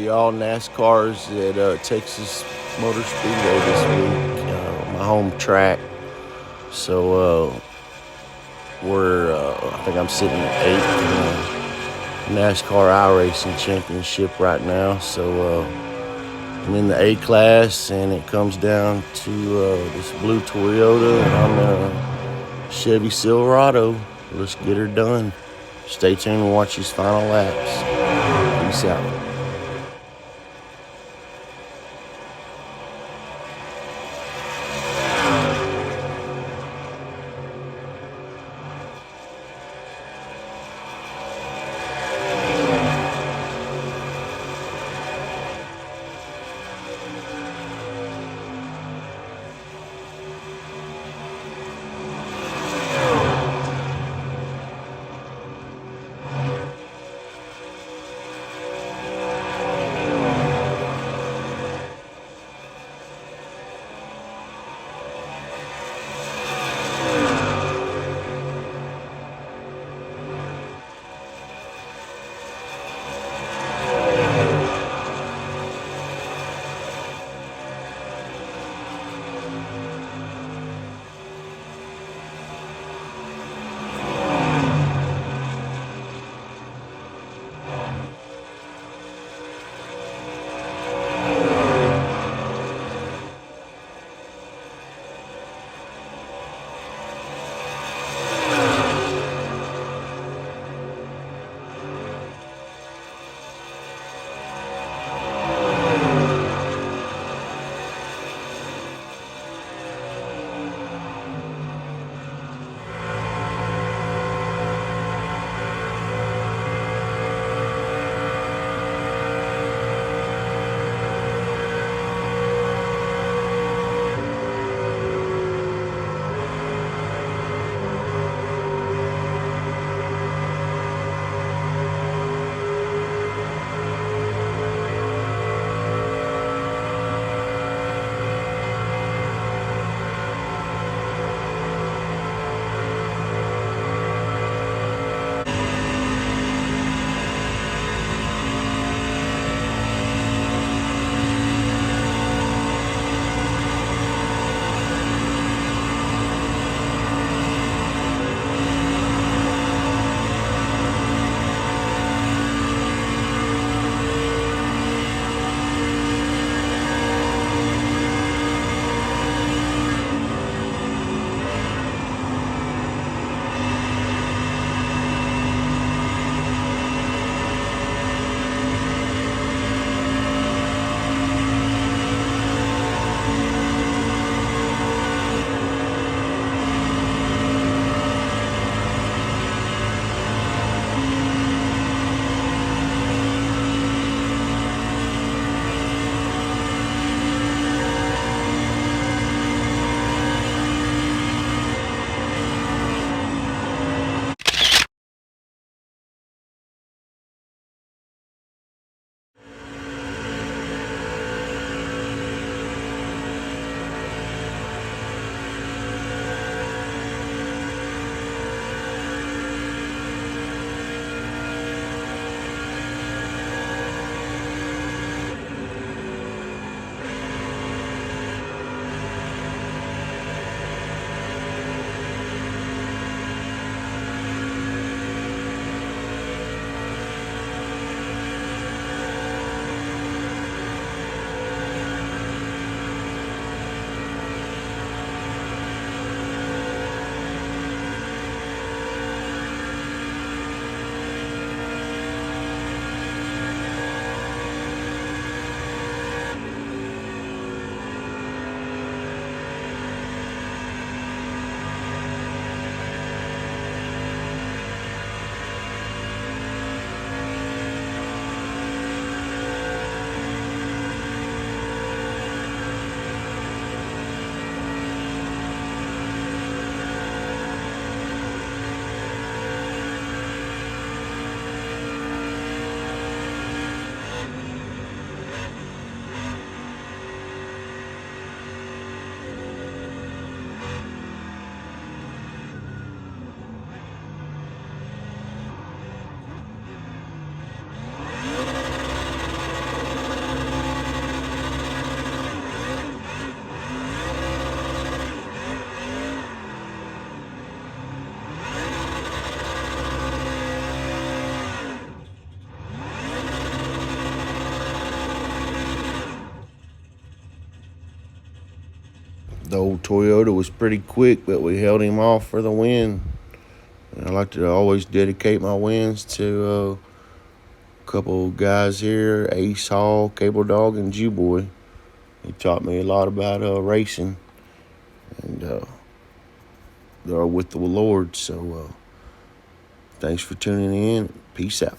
be all NASCARs at Texas Motor Speedway this week, my home track. So I think I'm sitting eighth in the NASCAR iRacing Championship right now. So I'm in the A class, and it comes down to this blue Toyota, and I'm in a Chevy Silverado. Let's get her done. Stay tuned and watch these final laps. Peace out. The old Toyota was pretty quick, but we held him off for the win. And I like to always dedicate my wins to a couple guys here, Ace Hall, Cable Dog, and Jew Boy. He taught me a lot about racing, and they're with the Lord. So thanks for tuning in. Peace out.